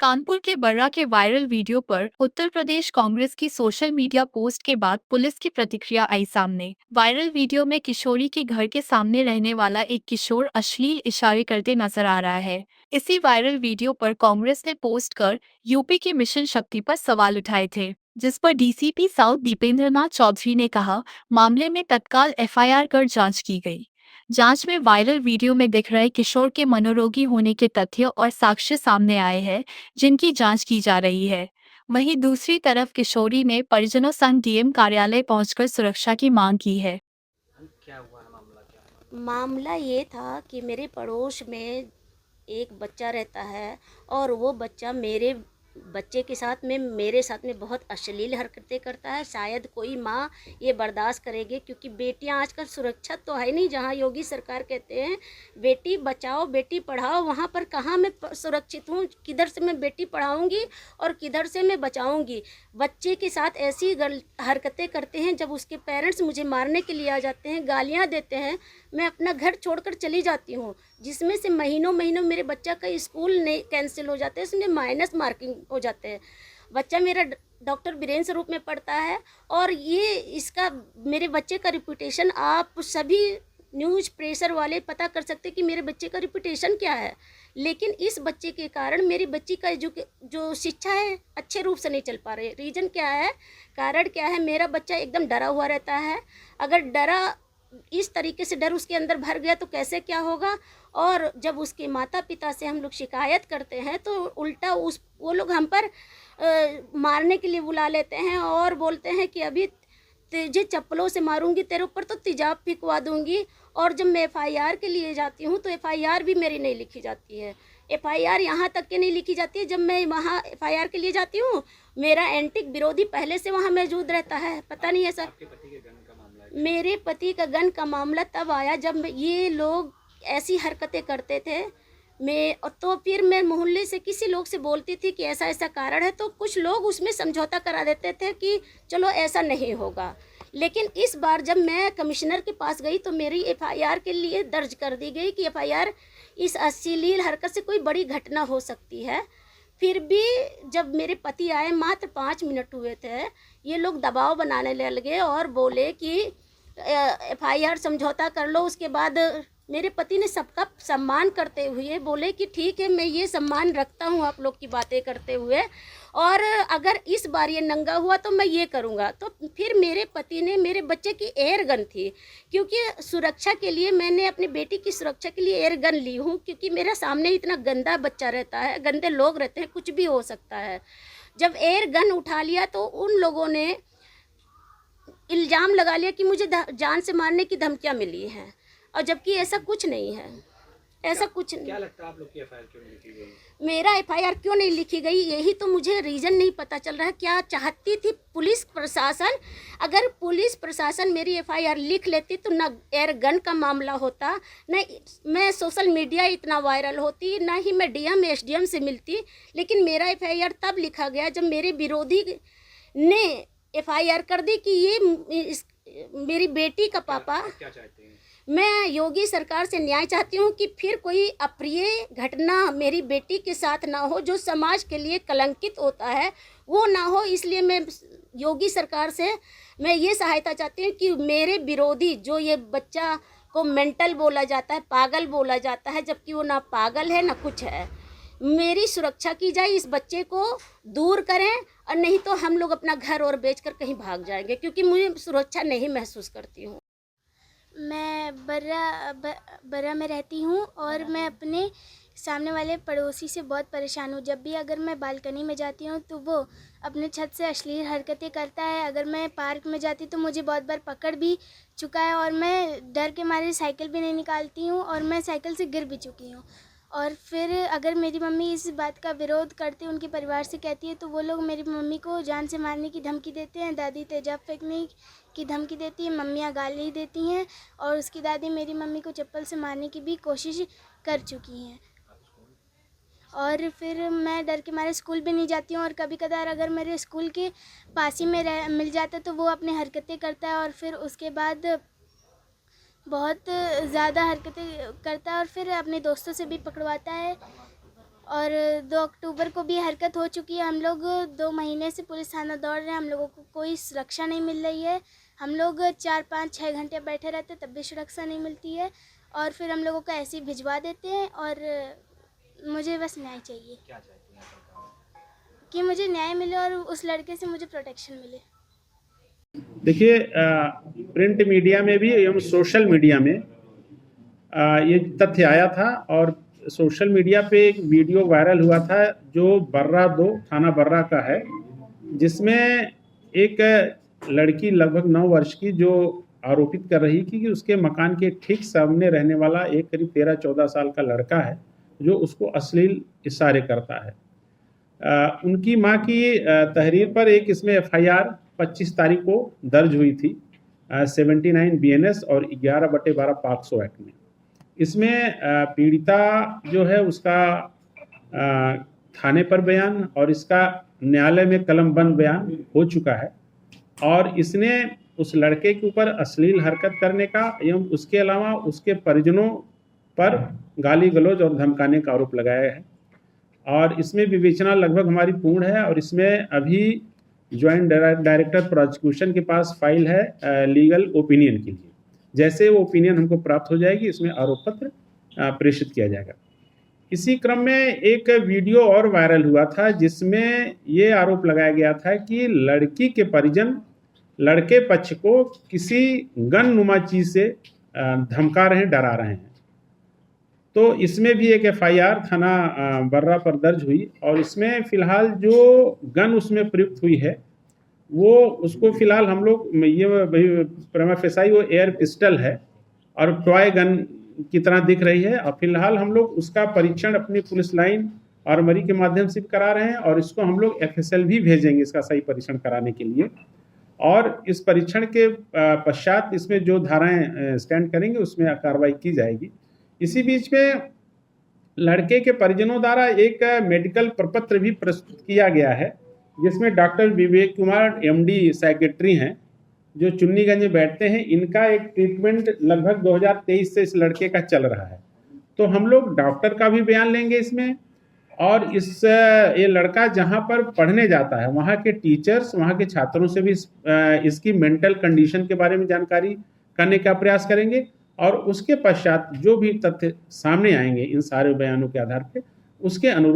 कानपुर के बर्रा के viral video पर उत्तर प्रदेश कांग्रेस की सोशल मीडिया पोस्ट के बाद पुलिस की प्रतिक्रिया आई सामने। वायरल वीडियो में किशोरी के घर के सामने रहने वाला एक किशोर अश्लील इशारे करते नजर आ रहा है। इसी वायरल वीडियो पर कांग्रेस ने पोस्ट कर यूपी की मिशन शक्ति पर सवाल उठाए थे, जिस पर डीसीपी साउथ दीपेंद्रनाथ चौधरी ने कहा, मामले में तत्काल एफआईआर कर जांच की गई। जांच में वायरल वीडियो में दिख रहे किशोर के मनोरोगी होने के तथ्य और साक्ष्य सामने आए हैं, जिनकी जांच की जा रही है। वहीं दूसरी तरफ किशोरी ने परिजनों संग डीएम कार्यालय पहुंचकर सुरक्षा की मांग की है। क्या हुआ है? मामला क्या है? मामला ये था कि मेरे पड़ोस में एक बच्चा रहता है और वो बच्चा मेरे बच्चे के साथ में मेरे साथ में बहुत अश्लील हरकतें करता है। शायद कोई माँ ये बर्दाश्त करेगी, क्योंकि बेटियां आजकल सुरक्षित तो है नहीं। जहाँ योगी सरकार कहते हैं बेटी बचाओ बेटी पढ़ाओ, वहाँ पर कहाँ मैं सुरक्षित हूँ? किधर से मैं बेटी पढ़ाऊँगी और किधर से मैं बचाऊँगी? बच्चे के साथ ऐसी हरकतें करते हैं, जब उसके पेरेंट्स मुझे मारने के लिए आ जाते हैं, गालियाँ देते हैं, मैं अपना घर छोड़कर चली जाती हूँ, जिसमें से महीनों महीनों मेरे बच्चा का स्कूल नहीं कैंसिल हो जाते हैं, उसमें माइनस मार्किंग हो जाते हैं। बच्चा मेरा डॉक्टर बीरेन स्वरूप में पढ़ता है और ये इसका मेरे बच्चे का रिपुटेशन आप सभी न्यूज़ प्रेशर वाले पता कर सकते हैं कि मेरे बच्चे का रिपुटेशन क्या है। लेकिन इस बच्चे के कारण मेरी बच्ची का जो शिक्षा है अच्छे रूप से नहीं चल पा रही। रीज़न क्या है, कारण क्या है? मेरा बच्चा एकदम डरा हुआ रहता है। अगर डरा इस तरीके से डर उसके अंदर भर गया तो कैसे क्या होगा? और जब उसके माता पिता से हम लोग शिकायत करते हैं तो उल्टा वो लोग हम पर मारने के लिए बुला लेते हैं और बोलते हैं कि अभी तुझे चप्पलों से मारूंगी, तेरे ऊपर तो तेजाब फेंकवा दूंगी। और जब मैं एफआईआर के लिए जाती हूँ तो एफआईआर भी मेरी नहीं लिखी जाती है। एफआईआर यहाँ तक के नहीं लिखी जाती है, जब मैं वहाँ एफआईआर के लिए जाती हूँ मेरा एंटिक विरोधी पहले से वहाँ मौजूद रहता है। पता नहीं है सर। आपके पति के गन का मामला है? मेरे पति का गन का मामला तब आया जब ये लोग ऐसी हरकतें करते थे। तो फिर मैं मोहल्ले से किसी लोग से बोलती थी कि ऐसा ऐसा कारण है, तो कुछ लोग उसमें समझौता करा देते थे कि चलो ऐसा नहीं होगा। लेकिन इस बार जब मैं कमिश्नर के पास गई तो मेरी एफआईआर के लिए दर्ज कर दी गई कि एफआईआर इस अश्लील हरकत से कोई बड़ी घटना हो सकती है। फिर भी जब मेरे पति आए, मात्र 5 मिनट हुए थे, ये लोग दबाव बनाने लगे और बोले कि एफआईआर समझौता कर लो। उसके बाद मेरे पति ने सबका सम्मान करते हुए बोले कि ठीक है, मैं ये सम्मान रखता हूँ आप लोग की बातें करते हुए, और अगर इस बार ये नंगा हुआ तो मैं ये करूँगा। तो फिर मेरे पति ने, मेरे बच्चे की एयर गन थी, क्योंकि सुरक्षा के लिए मैंने अपनी बेटी की सुरक्षा के लिए एयर गन ली हूँ, क्योंकि मेरा सामने इतना गंदा बच्चा रहता है, गंदे लोग रहते हैं, कुछ भी हो सकता है। जब एयर गन उठा लिया तो उन लोगों ने इल्ज़ाम लगा लिया कि मुझे जान से मारने की धमकियाँ मिली हैं, और जबकि ऐसा कुछ नहीं है। ऐसा कुछ नहीं। क्या लगता है आप लोग की एफआईआर क्यों नहीं लिखी गई? मेरा एफआईआर क्यों नहीं लिखी गई, यही तो मुझे रीज़न नहीं पता चल रहा है। क्या चाहती थी पुलिस प्रशासन? अगर पुलिस प्रशासन मेरी एफआईआर लिख लेती तो ना एयर गन का मामला होता, न मैं सोशल मीडिया इतना वायरल होती, ना ही मैं डीएम एसडीएम से मिलती। लेकिन मेरा एफआईआर तब लिखा गया जब मेरे विरोधी ने एफआईआर कर दी कि मेरी बेटी का पापा। आप क्या चाहते हैं? मैं योगी सरकार से न्याय चाहती हूँ कि फिर कोई अप्रिय घटना मेरी बेटी के साथ ना हो, जो समाज के लिए कलंकित होता है वो ना हो। इसलिए मैं योगी सरकार से मैं ये सहायता चाहती हूँ कि मेरे विरोधी, जो ये बच्चा को मेंटल बोला जाता है, पागल बोला जाता है, जबकि वो ना पागल है ना कुछ है, मेरी सुरक्षा की जाए, इस बच्चे को दूर करें, और नहीं तो हम लोग अपना घर और बेचकर कहीं भाग जाएंगे, क्योंकि मुझे सुरक्षा नहीं महसूस करती हूँ। मैं बर्रा में रहती हूँ और मैं अपने सामने वाले पड़ोसी से बहुत परेशान हूँ। जब भी अगर मैं बालकनी में जाती हूँ तो वो अपने छत से अश्लील हरकतें करता है। अगर मैं पार्क में जाती तो मुझे बहुत बार पकड़ भी चुका है और मैं डर के मारे साइकिल भी नहीं निकालती हूँ और मैं साइकिल से गिर भी चुकी हूँ। और फिर अगर मेरी मम्मी इस बात का विरोध करती है, उनके परिवार से कहती है, तो वो लोग मेरी मम्मी को जान से मारने की धमकी देते हैं, दादी तेजाब फेंकने की धमकी देती है, मम्मियाँ गाली देती हैं, और उसकी दादी मेरी मम्मी को चप्पल से मारने की भी कोशिश कर चुकी हैं। और फिर मैं डर के मारे स्कूल भी नहीं जाती हूँ, और कभी कदार अगर मेरे स्कूल के पास ही में मिल जाता तो वो अपनी हरकतें करता है, और फिर उसके बाद बहुत ज़्यादा हरकतें करता है, और फिर अपने दोस्तों से भी पकड़वाता है। और 2 अक्टूबर को भी हरकत हो चुकी है। हम लोग 2 महीने से पुलिस थाना दौड़ रहे हैं, हम लोगों को कोई सुरक्षा नहीं मिल रही है। हम लोग 4, 5, 6 घंटे बैठे रहते तब भी सुरक्षा नहीं मिलती है और फिर हम लोगों को ऐसे ही भिजवा देते हैं। और मुझे बस न्याय चाहिए क्या चाहती हैं सरकार? कि मुझे न्याय मिले और उस लड़के से मुझे प्रोटेक्शन मिले। देखिए, प्रिंट मीडिया में भी एवं सोशल मीडिया में ये तथ्य आया था और सोशल मीडिया पे एक वीडियो वायरल हुआ था जो बर्रा 2 थाना बर्रा का है, जिसमें एक लड़की लगभग 9 वर्ष की जो आरोपित कर रही थी कि उसके मकान के ठीक सामने रहने वाला एक करीब 13-14 साल का लड़का है जो उसको अश्लील इशारे करता है। उनकी मां की तहरीर पर एक इसमें FIR 25 तारीख को दर्ज हुई थी 79 BNS और 11/12 पॉक्सो एक्ट में। इसमें पीड़िता जो है उसका थाने पर बयान और इसका न्यायालय में कलमबंद बयान हो चुका है और इसने उस लड़के के ऊपर अश्लील हरकत करने का एवं उसके अलावा उसके परिजनों पर गाली गलौज और धमकाने का आरोप लगाया है और इसमें विवेचना लगभग हमारी पूर्ण है और इसमें अभी ज्वाइंट डायरेक्टर प्रोसिक्यूशन के पास फाइल है लीगल ओपिनियन के लिए। जैसे वो ओपिनियन हमको प्राप्त हो जाएगी इसमें आरोप पत्र प्रेषित किया जाएगा। इसी क्रम में एक वीडियो और वायरल हुआ था जिसमें ये आरोप लगाया गया था कि लड़की के परिजन लड़के पक्ष को किसी गन नुमा चीज से धमका रहे हैं, डरा रहे हैं। तो इसमें भी एक FIR थाना बर्रा पर दर्ज हुई और इसमें फिलहाल जो गन उसमें प्रयुक्त हुई है वो उसको फिलहाल हम लोग ये प्रमा फेसाई वो एयर पिस्टल है और टॉय गन की तरह दिख रही है और फिलहाल हम लोग उसका परीक्षण अपनी पुलिस लाइन आर्मरी के माध्यम से करा रहे हैं और इसको हम लोग FSL भी भेजेंगे इसका सही परीक्षण कराने के लिए और इस परीक्षण के पश्चात इसमें जो धाराएं स्टैंड करेंगे उसमें कार्रवाई की जाएगी। इसी बीच में लड़के के परिजनों द्वारा एक मेडिकल प्रपत्र भी प्रस्तुत किया गया है जिसमें doctor Vivek Kumar MD secretary हैं जो चुन्नीगंज में बैठते हैं। इनका एक ट्रीटमेंट लगभग 2023 से इस लड़के का चल रहा है। तो हम लोग डॉक्टर का भी बयान लेंगे इसमें और ये लड़का जहां पर पढ़ने जाता है वहां के टीचर्स वहां के छात्रों से भी इसकी मेंटल कंडीशन के बारे में जानकारी करने का प्रयास करेंगे और उसके पश्चात जो भी तथ्य सामने आएंगे इन सारे बयानों के आधार पर उसके अनुरूप